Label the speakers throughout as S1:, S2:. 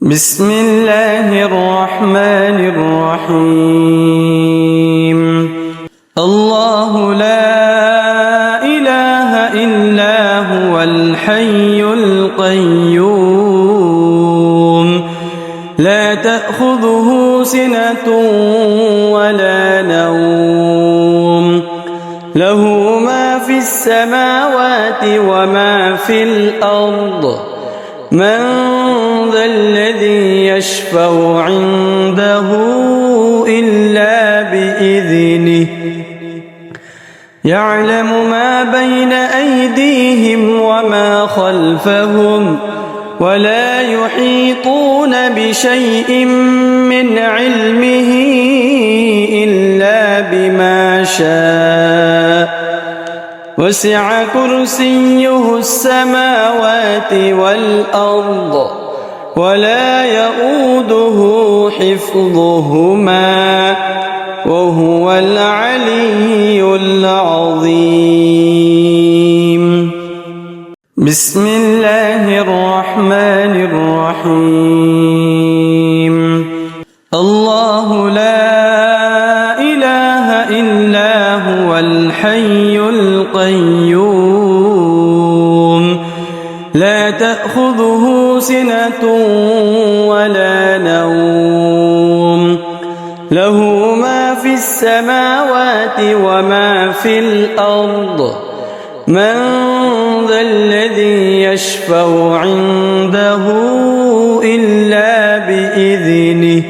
S1: بسم الله الرحمن الرحيم. الله لا إله إلا هو الحي القيوم لا تأخذه سنة ولا نوم له ما في السماوات وما في الأرض من ذا الذي يشفع عنده إلا بإذنه يعلم ما بين أيديهم وما خلفهم ولا يحيطون بشيء من علمه إلا بما شاء وسع كرسيه السماوات والأرض ولا يؤوده حفظهما وهو العلي العظيم. بسم الله الرحمن الرحيم. الله لا إله إلا هو الحي القيوم لا تأخذه سنة ولا نوم له ما في السماوات وما في الأرض من ذا الذي يشفع عنده إلا بإذنه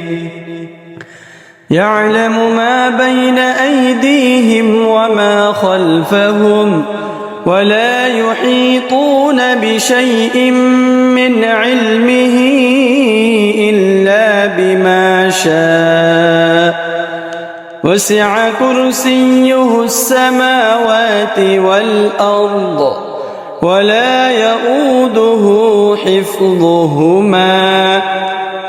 S1: يعلم ما بين أيديهم وما خلفهم ولا يحيطون بشيء من علمه إلا بما شاء وسع كرسيه السماوات والأرض ولا يؤوده حفظهما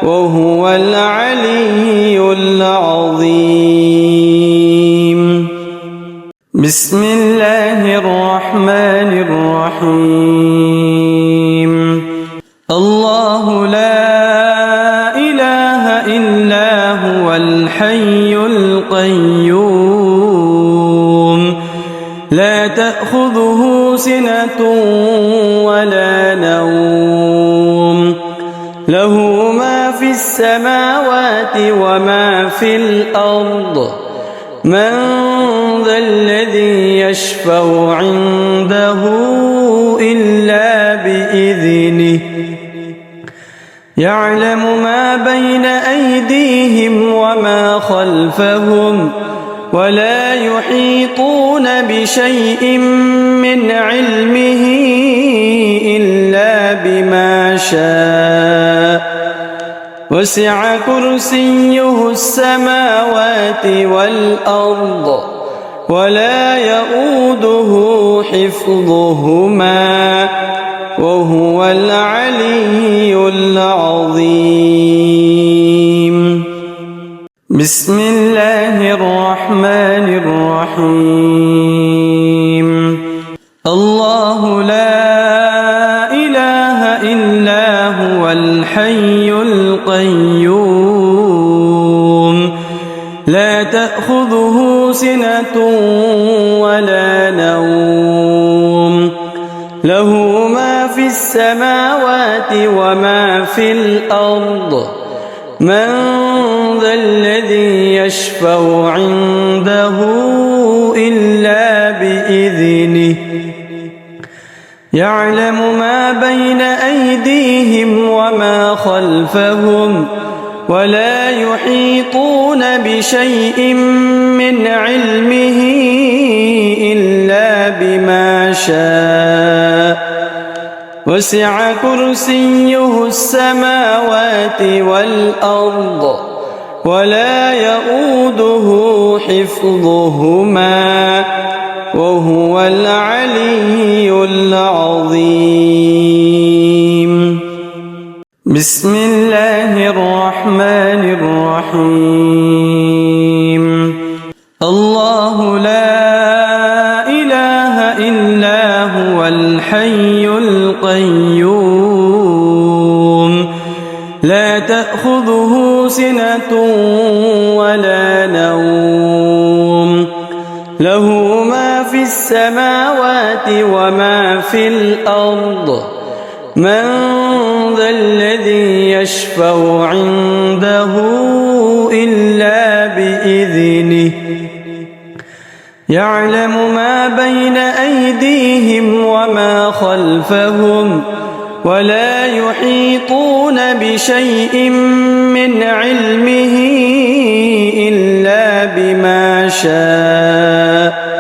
S1: وهو العلي العظيم. بسم الله الرحمن الرحيم. الله لا إله إلا هو الحي القيوم لا تأخذه سنة ولا نوم له ما في السماوات وما في الأرض من ذا الذي يشفع عنده إلا بإذنه يعلم ما بين أيديهم وما خلفهم ولا يحيطون بشيء من علمه إلا بما شاء وسع كرسيه السماوات والأرض ولا يؤوده حفظهما وهو العلي العظيم. بسم الله الرحمن الرحيم. الله لا إله إلا هو الحي القيوم لا تأخذه سنة ولا نوم له ما في السماوات وما في الأرض من ذا الذي يشفع عنده إلا بإذنه يعلم ما بين أيديهم وما خلفهم ولا يحيطون بشيء من علمه إلا بما شاء وسع كرسيه السماوات والأرض ولا يؤوده حفظهما وهو العلي العظيم. بسم الله الرحمن الرحيم. الله لا إله إلا هو الحي القيوم لا تأخذه سنة ولا نوم له ما في السماوات وما في الأرض من ذا الذي يشفع عنده إلا بإذنه يعلم ما بين أيديهم وما خلفهم ولا يحيطون بشيء من علمه إلا بما شاء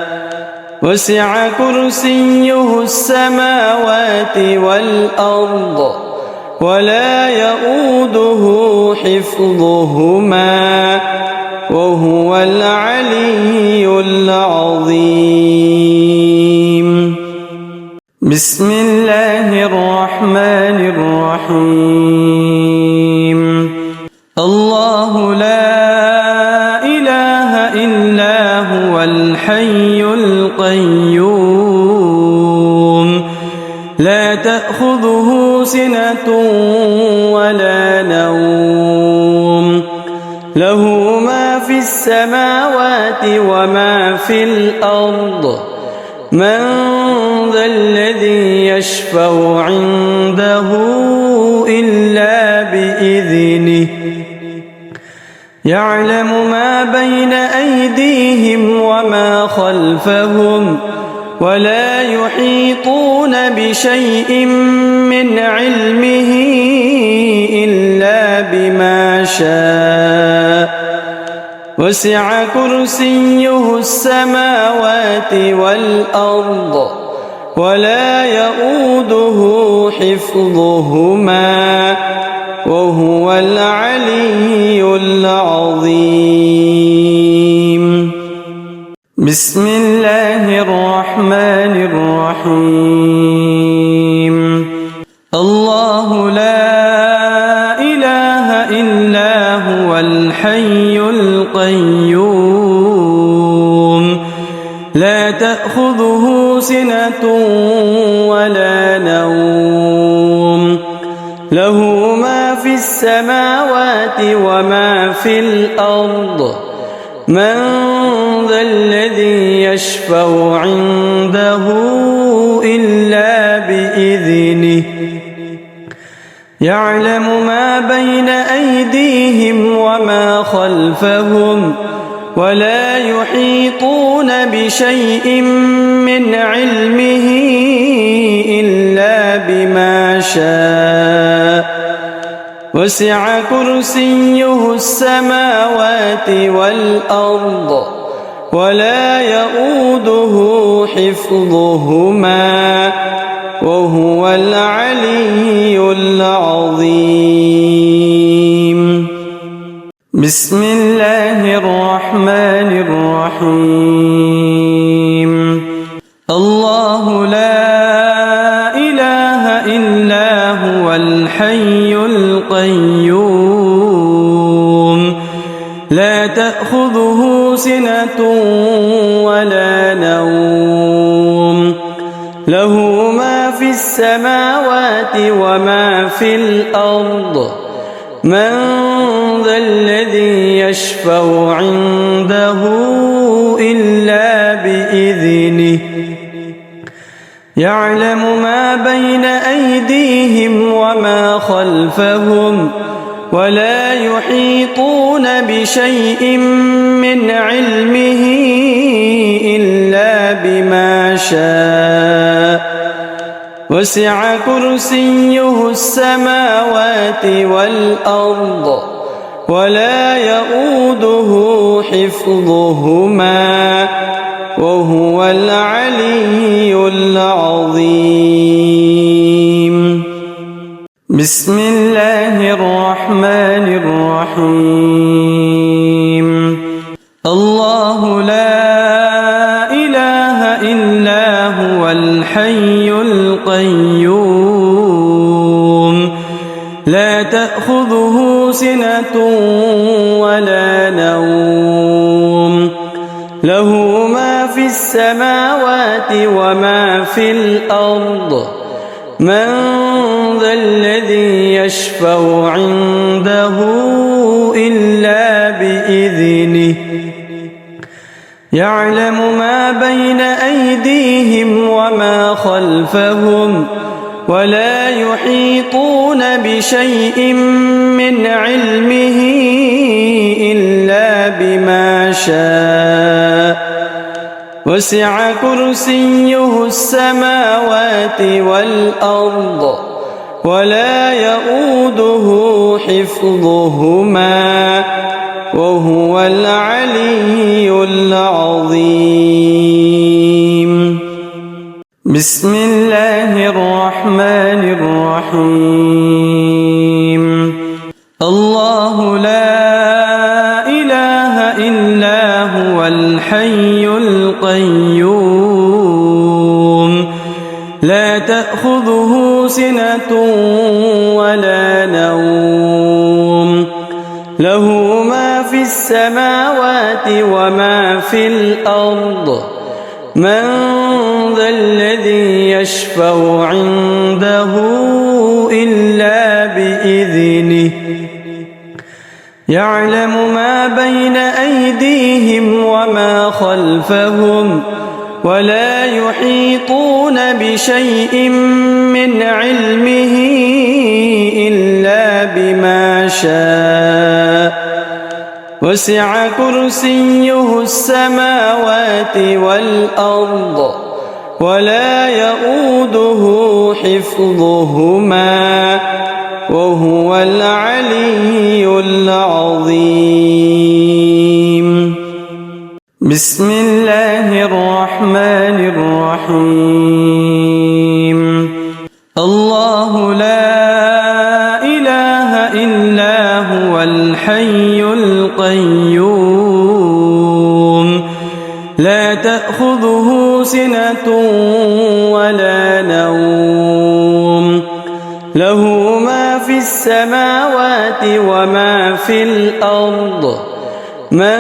S1: وسع كرسيه السماوات والأرض ولا يؤوده حفظهما وهو العلي العظيم بسم الله الرحمن الرحيم الله لا إله إلا هو الحي القيوم لا تأخذه سنة ولا نوم له ما في السماوات وما في الأرض من ذا الذي يشفع عنده إلا بإذنه يعلم ما بين أيديهم وما خلفهم ولا يحيطون بشيء من علمه إلا بما شاء وسع كرسيه السماوات والأرض ولا يؤوده حفظهما وهو العلي العظيم بسم الله الرحمن الرحيم الله لا إله إلا هو الحي القيوم لا تأخذه سنة ولا نوم له ما في السماوات وما في الأرض من ذا الذي يشفع عنده إلا بإذنه يعلم ما بين أيديهم وما خلفهم ولا يحيطون بشيء من علمه إلا بما شاء وسع كرسيه السماوات والأرض ولا يؤوده حفظهما وهو العلي العظيم بسم الله الرحمن الرحيم الله لا إله إلا هو الحي القيوم لا تأخذه سنة ولا نوم له ما في السماوات وما في الأرض من ذا الذي يشفع عنده إلا بإذنه يعلم ما بين أيديهم وما خلفهم ولا يحيطون بشيء من علمه إلا بما شاء وسع كرسيه السماوات والأرض ولا يؤوده حفظهما وهو العلي العظيم بسم الله الرحمن الرحيم الله لا إله إلا هو الحي القيوم لا تأخذه سنة ولا نوم له ما في السماوات وما في الأرض من ذا الذي يشفع عنده إلا بإذنه يعلم ما بين أيديهم وما خلفهم ولا يحيطون بشيء من علمه إلا بما شاء وسع كرسيه السماوات والأرض ولا يؤوده حفظهما وهو العلي العظيم. بسم الله الرحمن الرحيم. الله لا إله إلا هو الحي القيوم لا تأخذه سنة ولا نوم له ما في السماوات وما في الأرض من ذا الذي يشفع عنده إلا بإذنه يعلم ما بين أيديهم وما خلفهم ولا يحيطون بشيء من علمه إلا بما شاء وسع كرسيه السماوات والأرض ولا يؤوده حفظهما وهو العلي العظيم. بسم الله الرحمن الرحيم. الله لا إله إلا هو الحي القيوم لا تأخذه سنة ولا نوم له ما في السماوات وما في الأرض من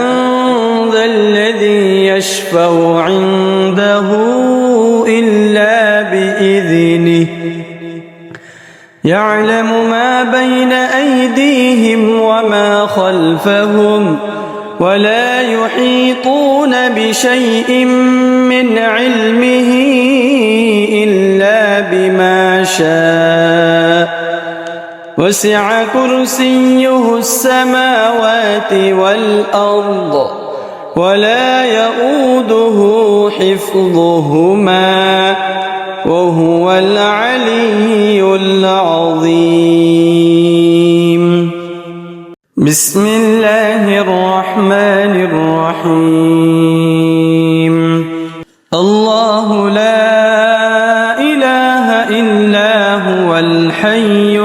S1: ذا الذي يشفع عنده إلا بإذنه يعلم ما بين أيديهم وما خلفهم ولا يحيطون بشيء من علمه إلا بما شاء وسع كرسيه السماوات والأرض ولا يؤوده حفظهما وهو العلي العظيم. بسم الله الرحمن الرحيم. الله لا إله إلا هو الحي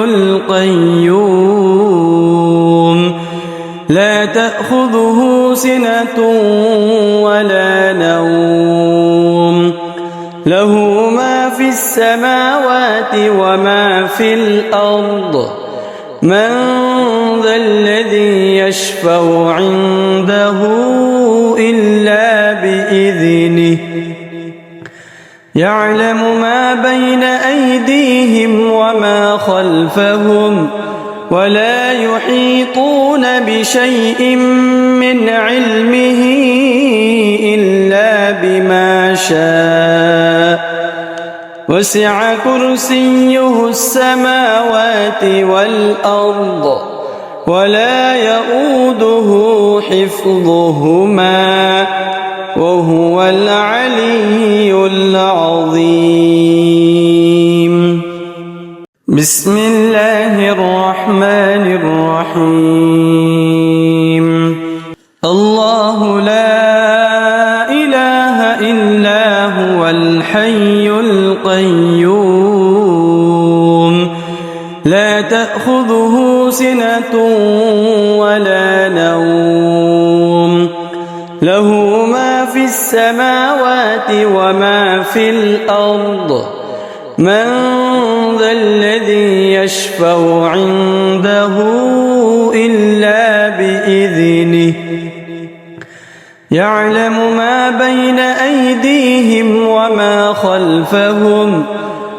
S1: القيوم لا تأخذه سنة ولا نوم له ما في السماوات وما في الأرض من ذا الذي يشفع عنده إلا بإذنه يعلم ما بين أيديهم وما خلفهم ولا يحيطون بشيء من علمه إلا بما شاء وسع كرسيه السماوات والأرض ولا يؤوده حفظهما وهو العلي العظيم. بسم الله الرحمن الرحيم. الله لا إله إلا هو الحي القيوم لا تأخذه سنة ولا نوم له ما في السماوات وما في الأرض من ذا الذي يشفع عنده إلا بإذنه يعلم ما بين أيديهم وما خلفهم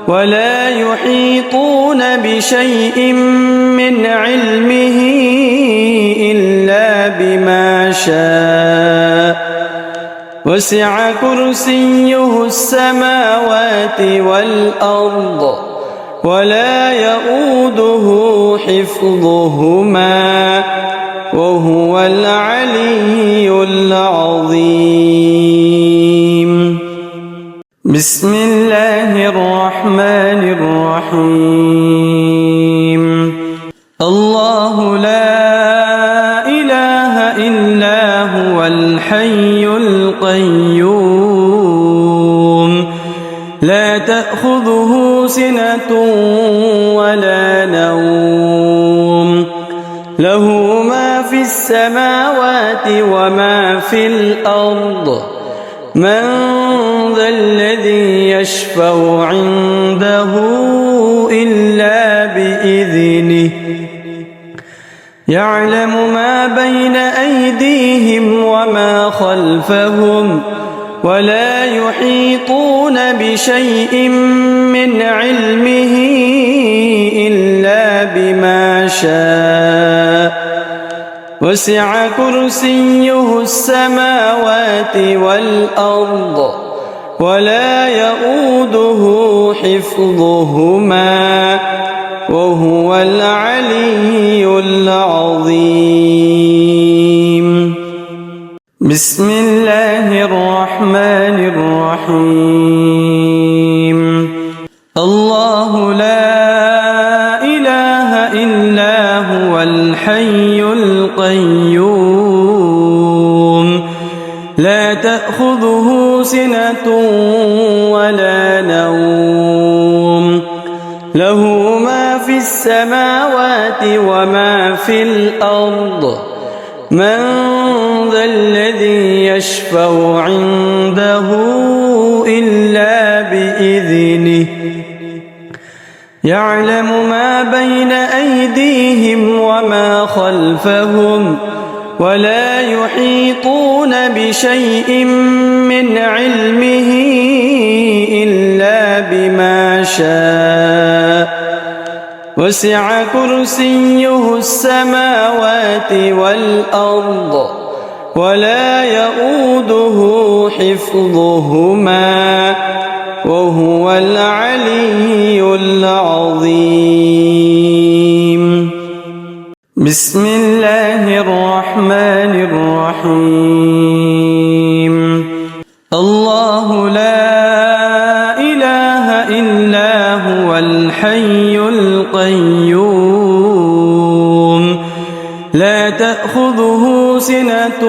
S1: ولا يحيطون بشيء من علمه إلا بما شاء وسع كرسيه السماوات والأرض ولا يؤوده حفظهما وهو العلي العظيم. بسم الله الرحمن الرحيم. الله لا إله إلا هو الحي القيوم لا تأخذه سنة ولا نوم له ما في السماوات وما في الأرض من ذا الذي يشفع عنده إلا بإذنه يعلم ما بين أيديهم وما خلفهم ولا يحيطون بشيء من علمه إلا بما شاء وسع كرسيه السماوات والأرض ولا يؤوده حفظهما وهو العلي العظيم. بسم الله الرحمن الرحيم. الله لا إله إلا هو الحي القيوم لا تأخذه سنة ولا نوم له ما في السماوات وما في الأرض من ذا الذي يشفع عنده إلا بإذنه يعلم ما بين أيديهم وما خلفهم ولا يحيطون بشيء من علمه إلا بما شاء وسع كرسيه السماوات والأرض ولا يؤوده حفظهما وهو العلي العظيم. بسم الله الرحمن الرحيم. الله لا إله إلا هو الحي القيوم لا تأخذه سنة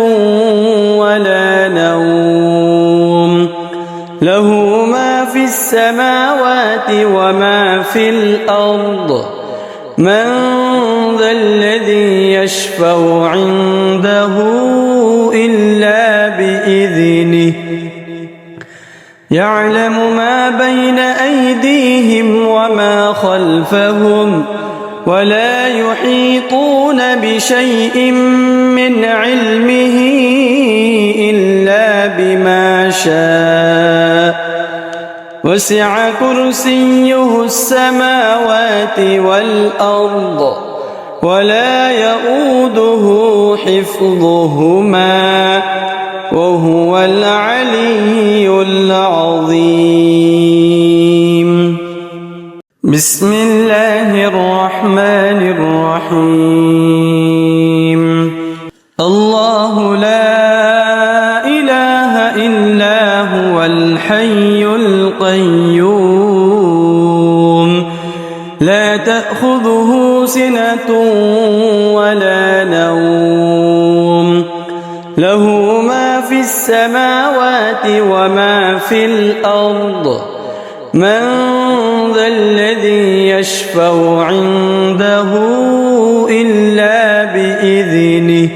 S1: ولا نوم له ما في السماوات وما في الأرض من ذا الذي يشفع عنده إلا بإذنه يعلم ما بين أيديهم وما خلفهم ولا يحيطون بشيء من علمه إلا بما شاء وسع كرسيه السماوات والأرض ولا يؤوده حفظهما وهو العلي العظيم. بسم الله الرحمن الرحيم. الله لا إله إلا هو الحي القيوم لا تأخذه سنة ولا نوم له ما في السماوات وما في الأرض من ذا الذي يشفع عنده إلا بإذنه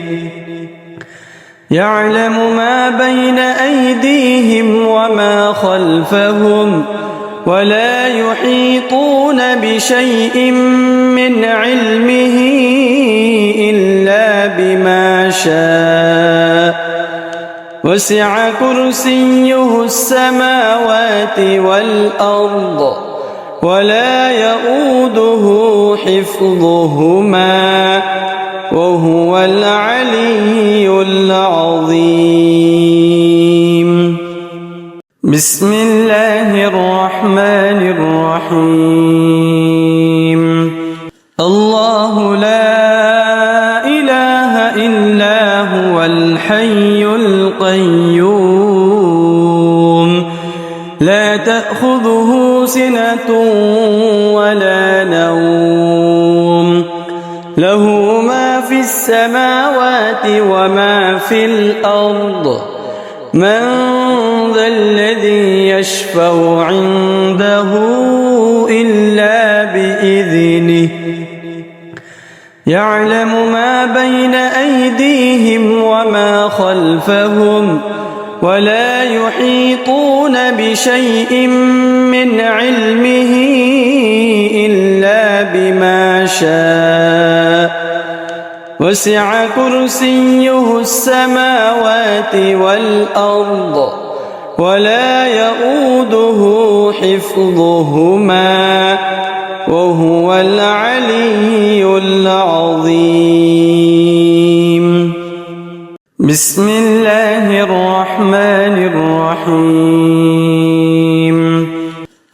S1: يعلم ما بين أيديهم وما خلفهم ولا يحيطون بشيء من علمه إلا بما شاء وسع كرسيه السماوات والأرض ولا يؤوده حفظهما وهو العلي العظيم. بسم الله الرحمن الرحيم. الله لا إله إلا هو الحي القيوم لا تأخذه سنة ولا نوم له ما في السماوات وما في الأرض من ذا الذي يشفع عنده إلا بإذنه يعلم ما بين أيديهم وما خلفهم ولا يحيطون بشيء من علمه إلا بما شاء وسع كرسيه السماوات والأرض ولا يؤوده حفظهما وهو العلي العظيم. بسم الله الرحمن الرحيم.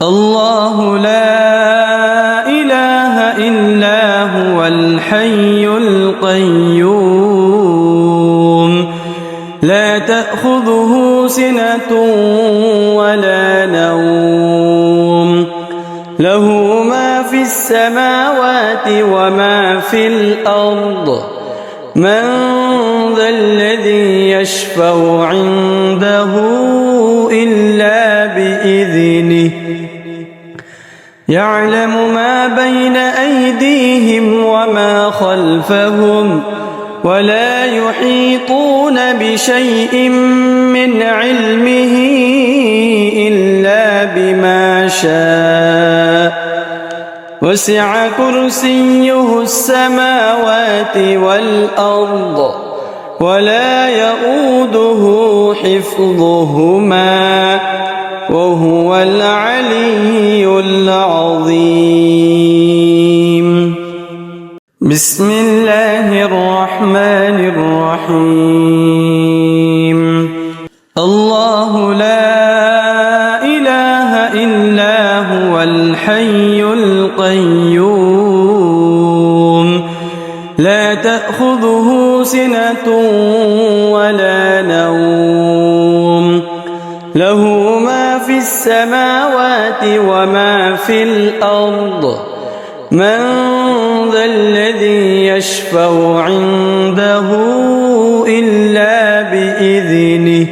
S1: الله لا إله إلا هو الحي القيوم لا تأخذه سنة ولا نوم له ما في السماوات وما في الأرض من ذا الذي يشفع عنده إلا بإذنه يعلم ما بين أيديهم وما خلفهم ولا يحيطون بشيء من علمه إلا بما شاء وسع كرسيه السماوات والأرض ولا يؤوده حفظهما وهو العلي العظيم. بسم الله الرحمن الرحيم. الله لا إله إلا هو الحي القيوم لا تأخذه سنة ولا نوم له ما في السماوات وما في الأرض من ذا الذي يشفع عنده إلا بإذنه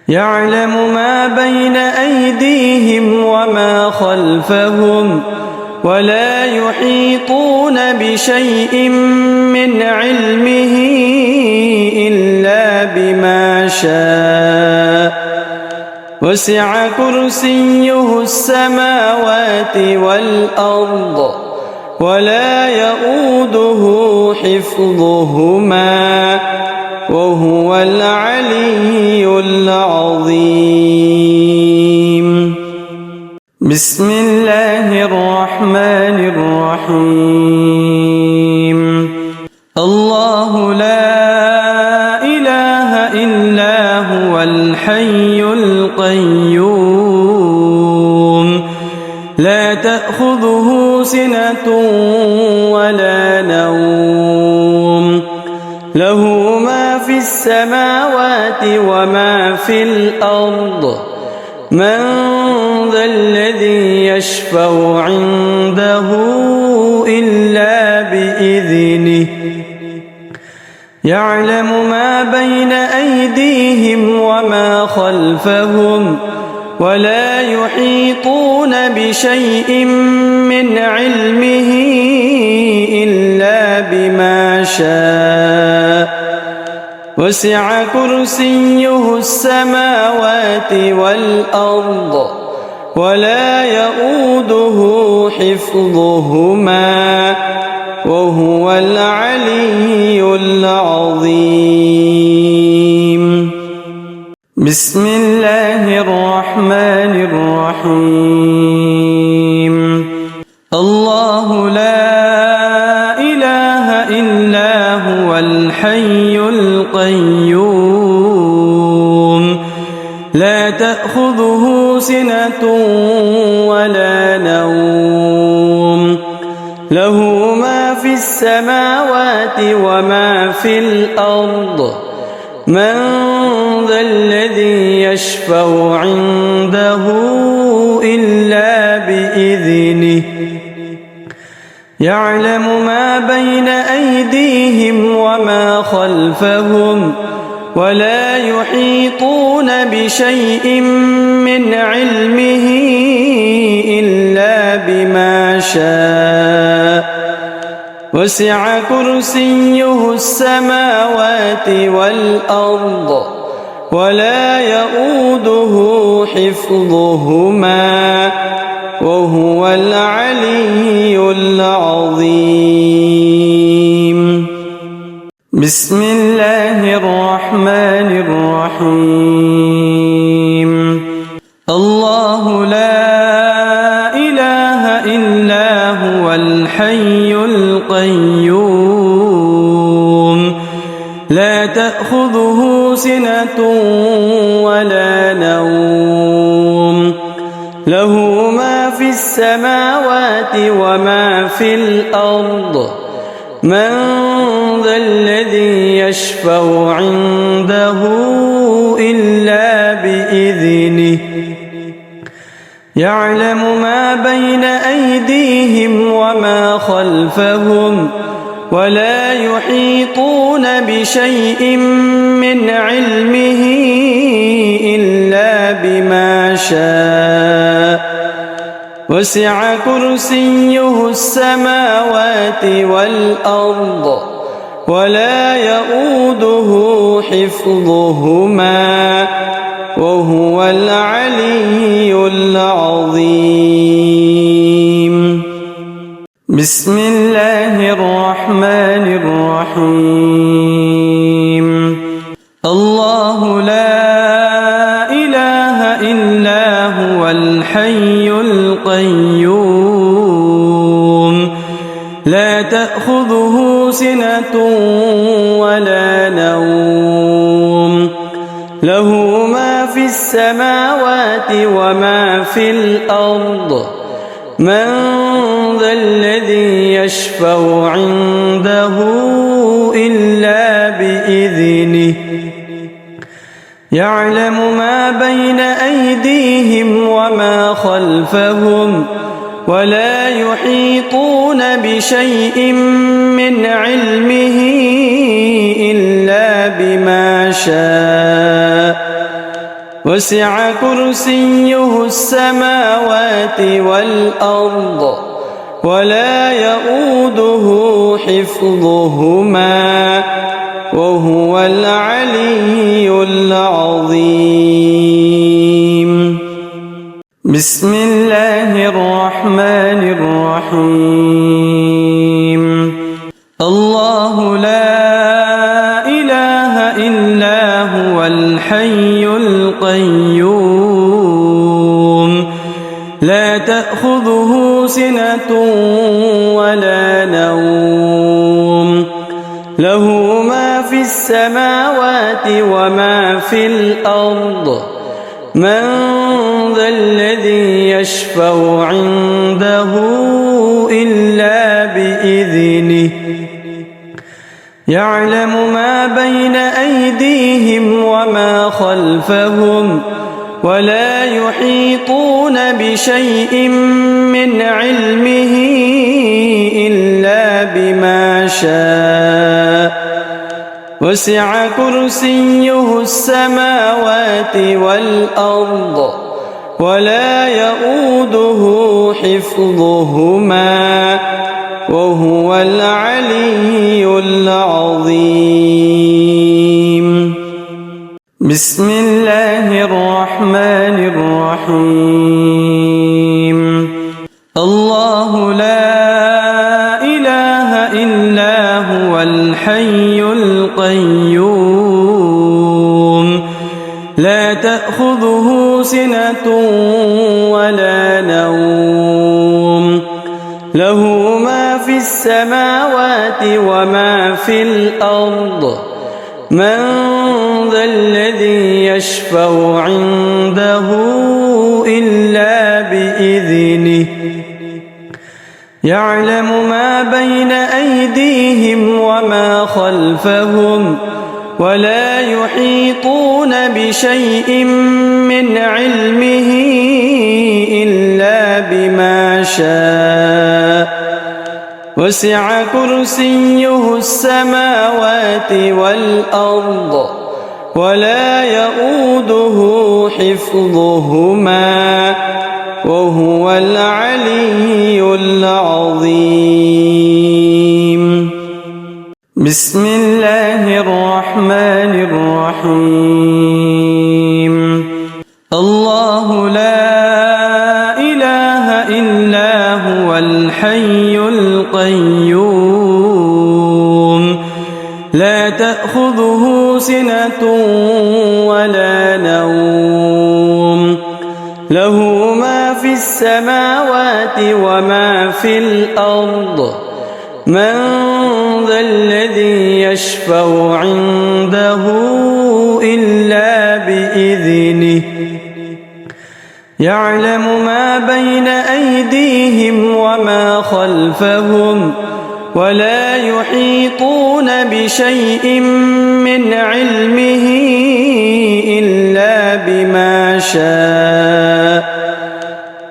S1: يعلم ما بين أيديهم وما خلفهم ولا يحيطون بشيء من علمه إلا بما شاء وسع كرسيه السماوات والأرض ولا يؤوده حفظهما وهو العلي العظيم. بسم الله الرحمن الرحيم. الله لا إله إلا هو الحي القيوم لا تأخذه سنة ولا نوم له ما في السماوات وما في الأرض من ذا الذي يشفع عنده إلا بإذنه يعلم ما بين أيديهم وما خلفهم ولا يحيطون بشيء من علمه إلا بما شاء وسع كرسيه السماوات والأرض ولا يؤوده حفظهما وهو العلي العظيم. بسم الله الرحمن الرحيم. هو الحي القيوم لا تأخذه سنة ولا نوم له ما في السماوات وما في الأرض من ذا الذي يشفع عنده إلا بإذنه يعلم ما بين أيديهم وما خلفهم ولا يحيطون بشيء من علمه إلا بما شاء وسع كرسيه السماوات والأرض ولا يؤوده حفظهما وهو العلي العظيم بسم الله الرحمن الرحيم الله لا إله إلا هو الحي القيوم لا تأخذه سنة ولا نوم له ما في السماوات وما في الأرض من ذا الذي يشفع عنده إلا بإذنه يعلم ما بين أيديهم وما خلفهم ولا يحيطون بشيء من علمه إلا بما شاء وسع كرسيه السماوات والأرض ولا يؤوده حفظهما وهو العلي العظيم بسم الله الرحمن الرحيم الله لا إله إلا هو الحي القيوم لا تأخذه سنة ولا نوم له ما في السماوات وما في الأرض من ذا الذي يشفع عنده إلا بإذنه يعلم ما بين أيديهم وما خلفهم ولا يحيطون بشيء من علمه إلا بما شاء وسع كرسيه السماوات والأرض ولا يؤوده حفظهما وهو العلي العظيم بسم الله الرحمن الرحيم الله لا إله إلا هو الحي القيوم لا تأخذه سنة ولا نوم له ما في السماوات وما في الأرض من ذا الذي يشفع عنده إلا بإذنه يعلم ما بين أيديهم وما خلفهم ولا يحيطون بشيء من علمه إلا بما شاء وسع كرسيه السماوات والأرض ولا يؤوده حفظهما وهو العلي العظيم بسم الله الرحمن الرحيم الله لا إله إلا هو الحي القيوم لا تأخذه سنة ولا نوم له ما في السماوات السماوات وما في الأرض من ذا الذي يشفع عنده إلا بإذنه يعلم ما بين أيديهم وما خلفهم ولا يحيطون بشيء من علمه إلا بما شاء وسع كرسيه السماوات والأرض ولا يؤوده حفظهما وهو العلي العظيم. بسم الله الرحمن الرحيم. الله لا إله إلا هو الحي القيوم لا تأخذه سنة ولا نوم له ما في السماوات وما في الأرض من ذا الذي يشفع عنده إلا بإذنه يعلم ما بين أيديهم وما خلفهم ولا يحيطون بشيء من علمه إلا بما شاء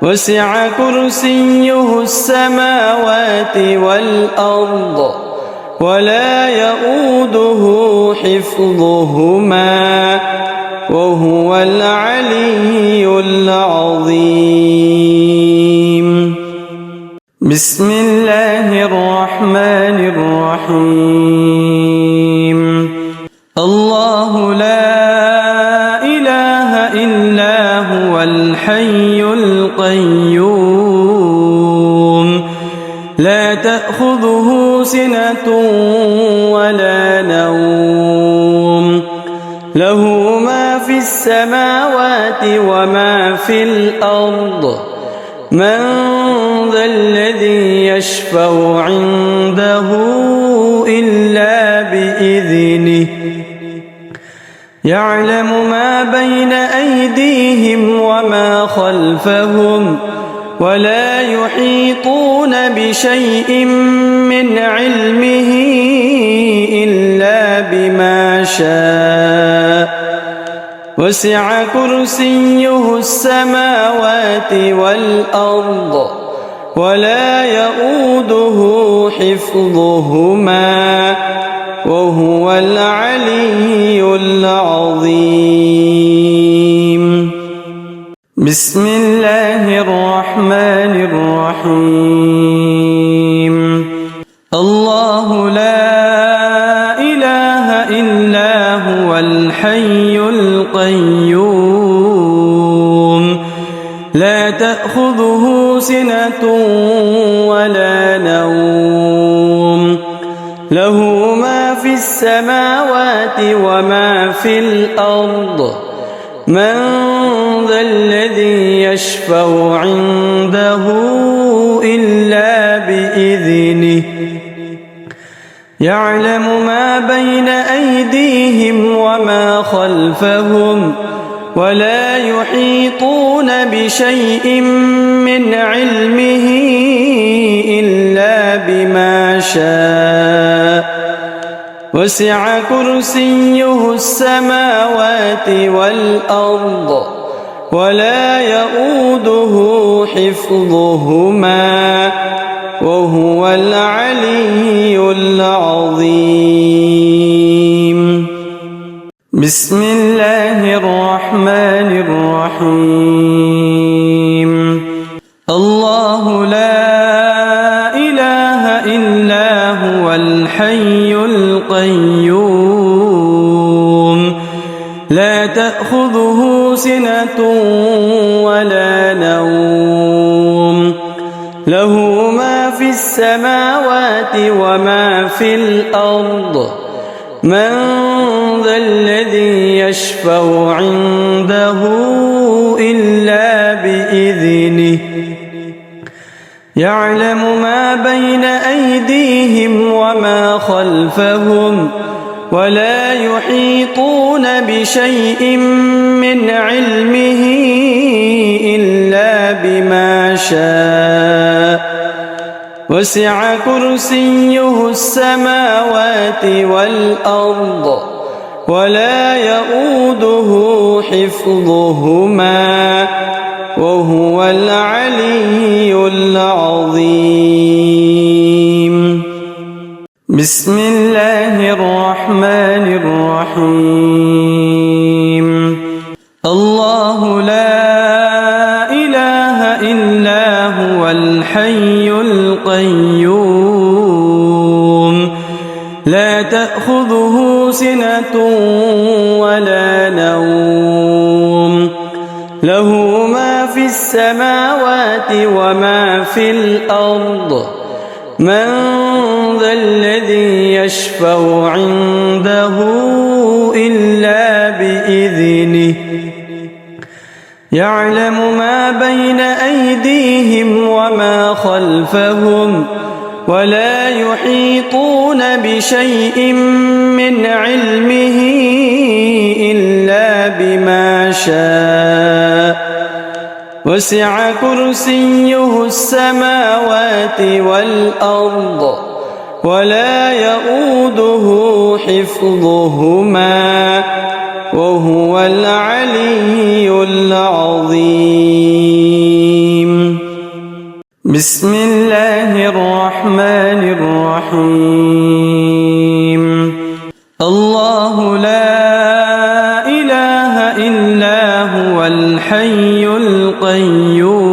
S1: وسع كرسيه السماوات والأرض ولا يؤوده حفظهما وهو العلي العظيم. بسم الله الرحمن الرحيم. الله لا إله إلا هو الحي القيوم لا تأخذه سنة ولا نوم له ما في السماوات وما في الأرض من ذا الذي يشفع عنده إلا بإذنه يعلم ما بين أيديهم وما خلفهم ولا يحيطون بشيء من علمه إلا بما شاء وسع كرسيه السماوات والأرض ولا يؤوده حفظهما وهو العلي العظيم. بسم الله الرحمن الرحيم. الله لا إله إلا هو الحي القيوم لا تأخذه سنة ولا نوم له ما في السماوات وما في الأرض من ذا الذي يشفع عنده إلا بإذنه يعلم ما بين أيديهم وما خلفهم ولا يحيطون بشيء من علمه إلا بما شاء وسع كرسيه السماوات والأرض ولا يؤوده حفظهما وهو العلي العظيم. بسم الله الرحمن الرحيم. الله لا إله إلا هو الحي القيوم لا تأخذه سنة ولا نوم له ما في السماوات وما في الأرض من ذا الذي يشفع عنده إلا بإذنه يعلم ما بين أيديهم وما خلفهم ولا يحيطون بشيء من علمه إلا بما شاء وسع كرسيه السماوات والأرض ولا يؤوده حفظهما وهو العلي العظيم. بسم الله الرحمن الرحيم. الله لا إله إلا هو الحي القيوم لا تأخذه سنة ولا نوم له ما في السماوات وما في الأرض من ذا الذي يشفع عنده إلا بإذنه يعلم ما بين أيديهم وما خلفهم ولا يحيطون بشيء من علمه إلا بما شاء وسع كرسيه السماوات والأرض ولا يؤوده حفظهما وهو العلي العظيم. بسم الله الرحمن الرحيم. الله لا إله إلا هو الحي القيوم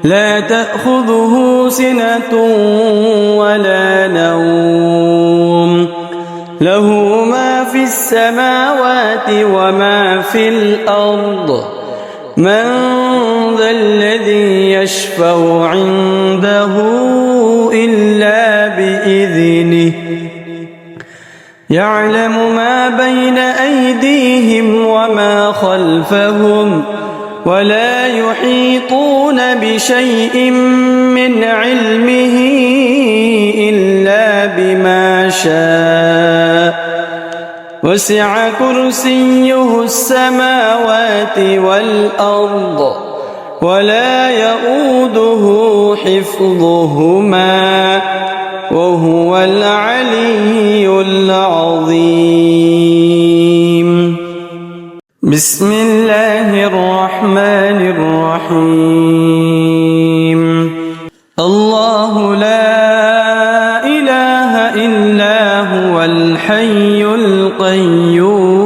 S1: لا تأخذه سنة ولا نوم له ما في السماوات وما في الأرض من ذا الذي يشفع عنده إلا بإذنه يعلم ما بين أيديهم وما خلفهم ولا يحيطون بشيء من علمه إلا بما شاء وسع كرسيه السماوات والأرض ولا يؤوده حفظهما وهو العلي العظيم. بسم الله الرحمن الرحيم. الله لا إله إلا هو الحي القيوم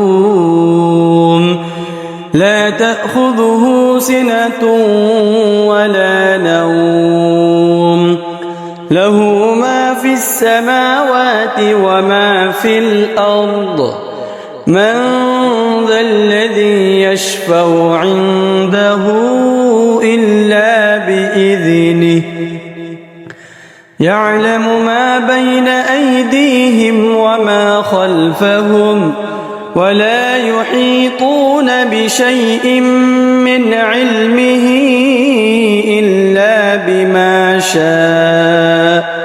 S1: لا تأخذه سنة ولا نوم له ما في السماوات وما في الأرض من ذا الذي يشفع عنده إلا بإذنه يعلم ما بين أيديهم وما خلفهم ولا يحيطون بشيء من علمه إلا بما شاء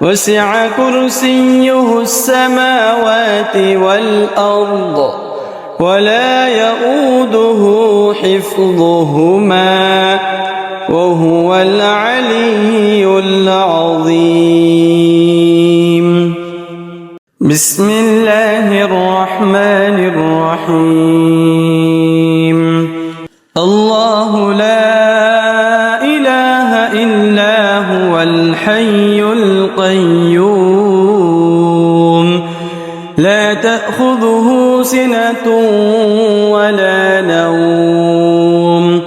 S1: وسع كرسيه السماوات والأرض ولا يؤوده حفظهما وهو العلي العظيم. بسم الله الرحمن الرحيم. الله لا إله إلا هو الحي القيوم لا تأخذه سنة ولا نوم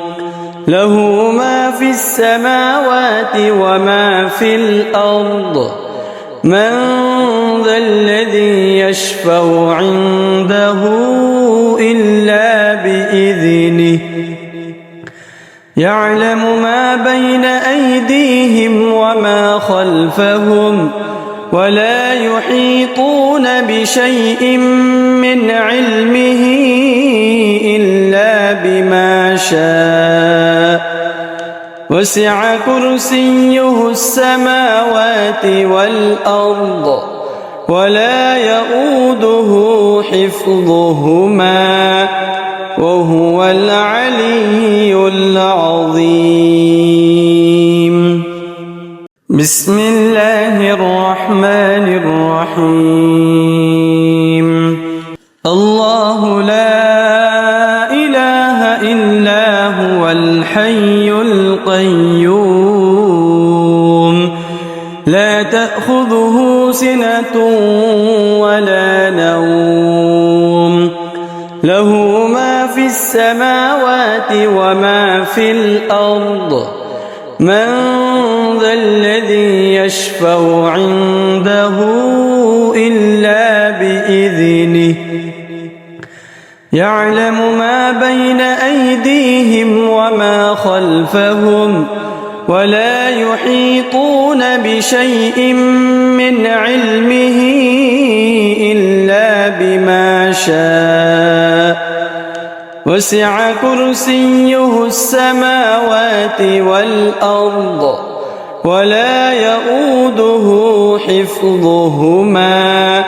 S1: له ما في السماوات وما في الأرض من ذا الذي يشفع عنده إلا بإذنه يعلم ما بين أيديهم وما خلفهم ولا يحيطون بشيء من علمه إلا بما شاء وسع كرسيه السماوات والأرض ولا يؤوده حفظهما وهو العلي العظيم. بسم الله الرحمن الرحيم. الله لا إله إلا هو الحي القيوم لا تأخذه سنة ولا نوم له ما في السماوات وما في الأرض من ذا الذي يشفع عنده إلا بإذنه يعلم ما بين أيديهم وما خلفهم ولا يحيطون بشيء من علمه إلا بما شاء وسع كرسيه السماوات والأرض ولا يؤوده حفظهما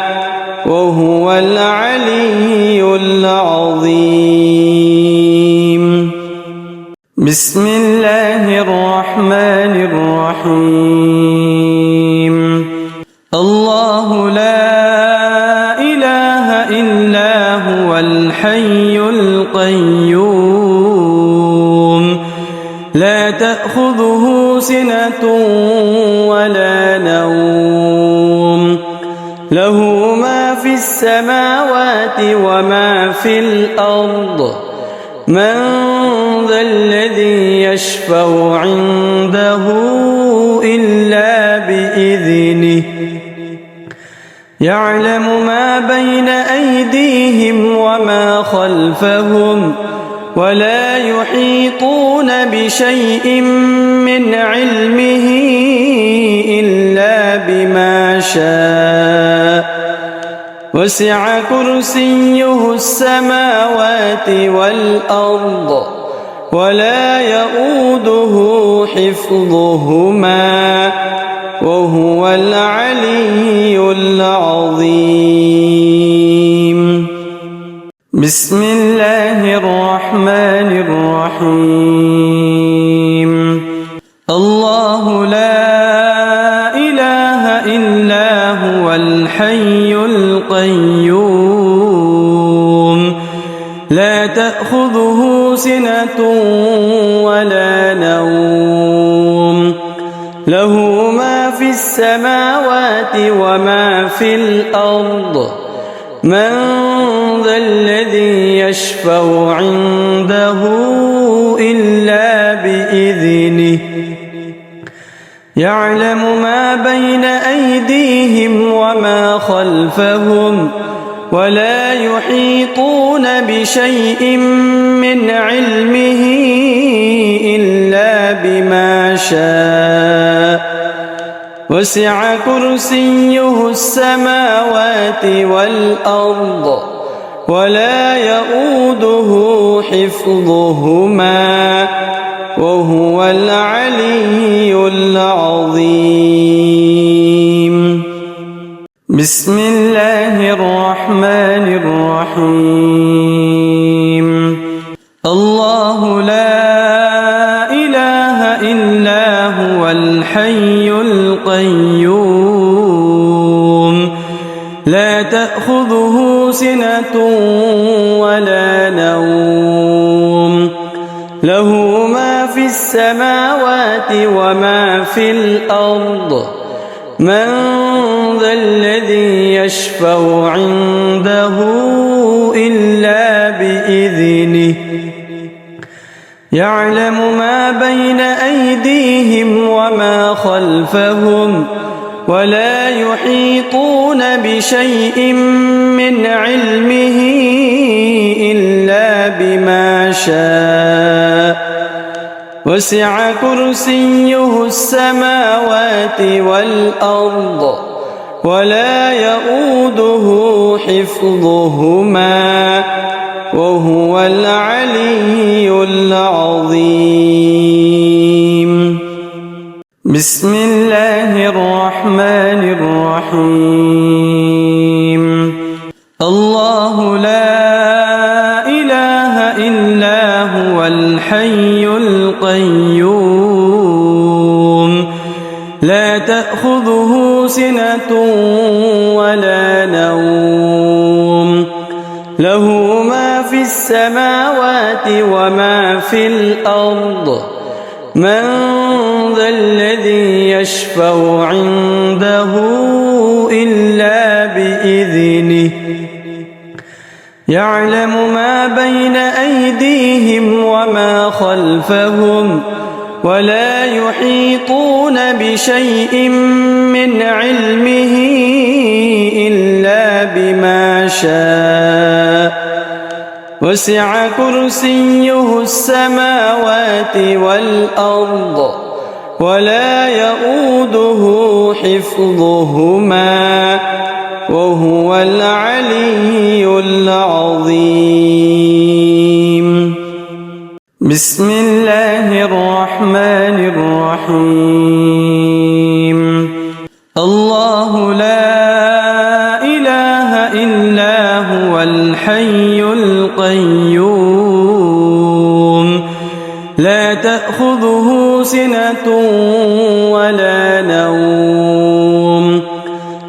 S1: وهو العلي العظيم. بسم الله الرحمن الرحيم. الله لا إله إلا هو الحي القيوم لا تأخذه سنة ولا نوم له ما في السماوات وما في الأرض من ذا الذي يشفع عنده إلا بإذنه يعلم ما بين أيديهم وما خلفهم ولا يحيطون بشيء من علمه إلا بما شاء وسع كرسيه السماوات والأرض ولا يؤوده حفظهما وهو العلي العظيم. بسم الله الرحمن الرحيم. الله لا إله إلا هو الحي القيوم لا تأخذه سنة ولا نوم له ما في السماوات وما في الأرض من ذا الذي يشفع عنده إلا بإذنه يعلم ما بين أيديهم وما خلفهم ولا يحيطون بشيء من علمه إلا بما شاء وسع كرسيه السماوات والأرض ولا يؤوده حفظهما وهو العلي العظيم. بسم الله الرحمن الرحيم. الله لا إله إلا هو الحي القيوم لا تأخذه سنة ولا نوم له ما في السماوات وما في الأرض من ذا الذي يشفع عنده إلا بإذنه يعلم ما بين أيديهم وما خلفهم ولا يحيطون بشيء من علمه إلا بما شاء وسع كرسيه السماوات والأرض ولا يؤوده حفظهما وهو العلي العظيم. بسم الله الرحمن الرحيم الله لا إله إلا هو الحي القيوم لا تأخذه سنة ولا نوم له ما في السماوات وما في الأرض من ذا الذي يشفع عنده إلا بإذنه يعلم ما بين أيديهم وما خلفهم ولا يحيطون بشيء من علمه إلا بما شاء وسع كرسيه السماوات والأرض ولا يؤوده حفظهما وهو العلي العظيم بسم الله الرحمن الرحيم الله لا إله إلا هو الحي القيوم لا تأخذه سنة ولا نوم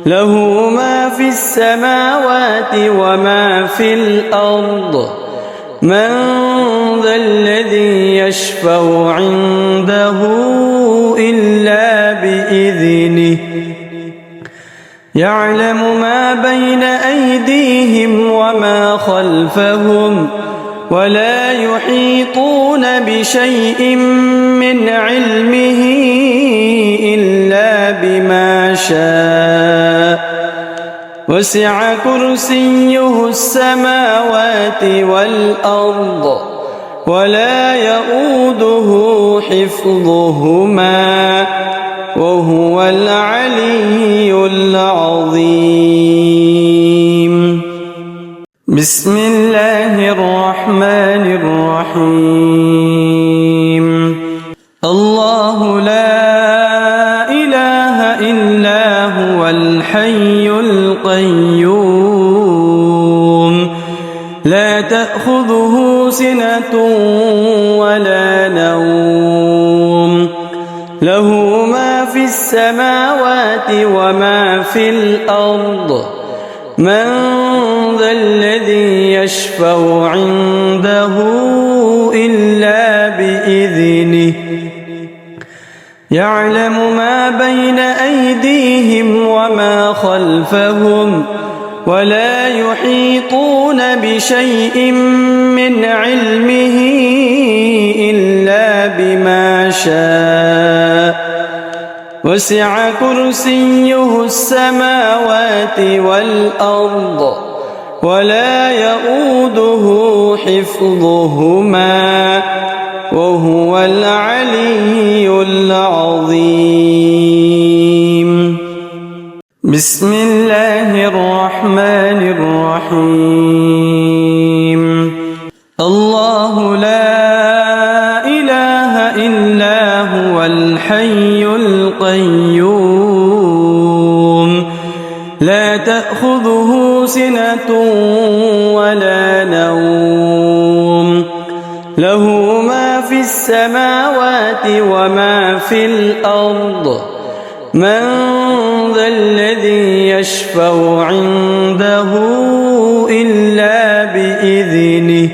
S1: له ما في السماوات وما في الأرض من ذا الذي يشفع عنده إلا بإذنه يعلم ما بين أيديهم وما خلفهم ولا يحيطون بشيء من علمه إلا بما شاء وسع كرسيه السماوات والأرض ولا يؤوده حفظهما وهو العلي العظيم بسم الله الرحمن الرحيم الله لا إله إلا هو الحي القيوم لا تأخذه سنة ولا نوم له ما في السماوات وما في الأرض من ذا الذي يشفع عنده إلا بإذنه يعلم ما بين أيديهم وما خلفهم ولا يحيطون بشيء من علمه إلا بما شاء وسع كرسيه السماوات والأرض ولا يؤوده حفظهما وهو العلي العظيم بسم الله الرحمن الرحيم الله لا إله إلا هو الحي القيوم لا تأخذه سنة ولا نوم له ما في السماوات وما في الأرض من ذا الذي يشفع عنده إلا بإذنه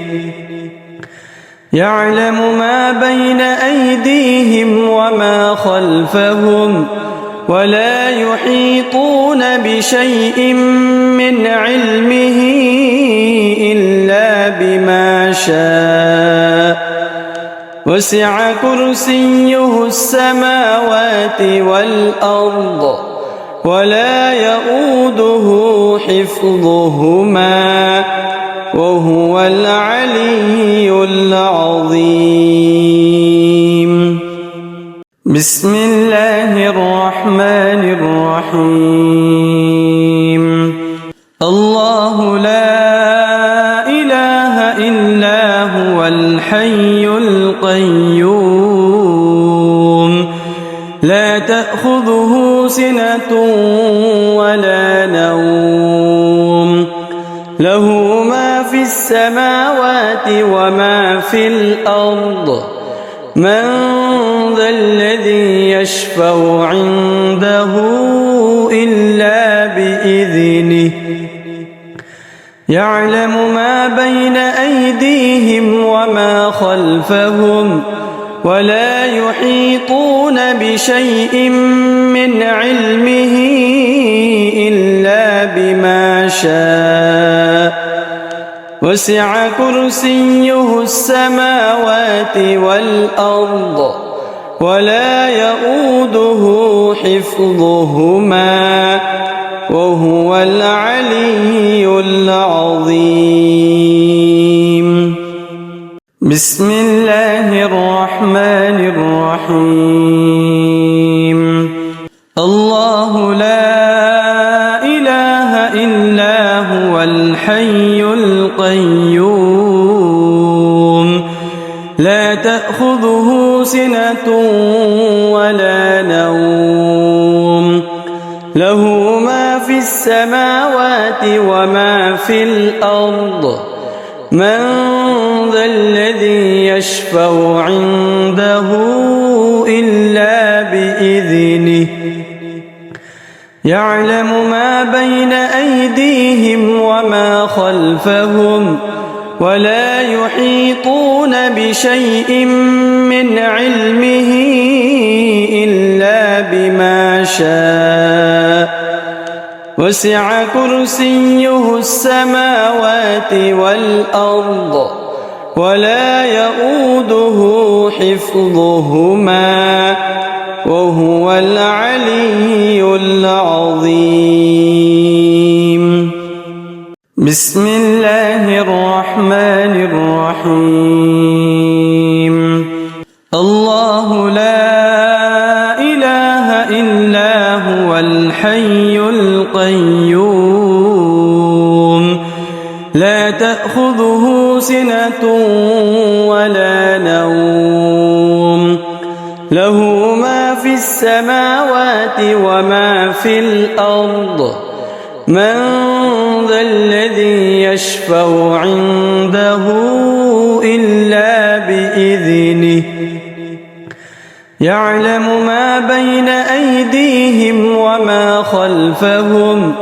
S1: يعلم ما بين أيديهم وما خلفهم ولا يحيطون بشيء من علمه إلا بما شاء وسع كرسيه السماوات والأرض ولا يؤوده حفظهما وهو العلي العظيم بسم الله الرحمن الرحيم الله لا إله إلا هو الحي القيوم لا له ما في السماوات وما في الأرض من ذا الذي يشفع عنده إلا بإذنه يعلم ما بين أيديهم وما خلفهم ولا يحيطون بشيء من علمه إلا بما شاء وسع كرسيه السماوات والأرض ولا يؤوده حفظهما وهو العلي العظيم. بسم الله الرحمن الرحيم. الله لا إله إلا هو الحي القيوم لا تأخذه سنة ولا نوم له ما في السماوات وما في الأرض من ذا الذي يشفع عنده إلا بإذنه يعلم ما بين أيديهم وما خلفهم ولا يحيطون بشيء من علمه إلا بما شاء وسع كرسيه السماوات والأرض ولا يؤوده حفظهما وهو العلي العظيم. بسم الله الرحمن الرحيم. الله لا إله إلا هو الحي القيوم لا تأخذه سنة ولا نوم له ما في السماوات وما في الأرض من ذا الذي يشفع عنده إلا بإذنه يعلم ما بين أيديهم وما خلفهم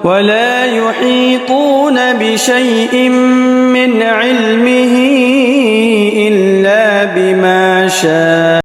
S1: ولا يحيطون بشيء من علمه إلا بما شاء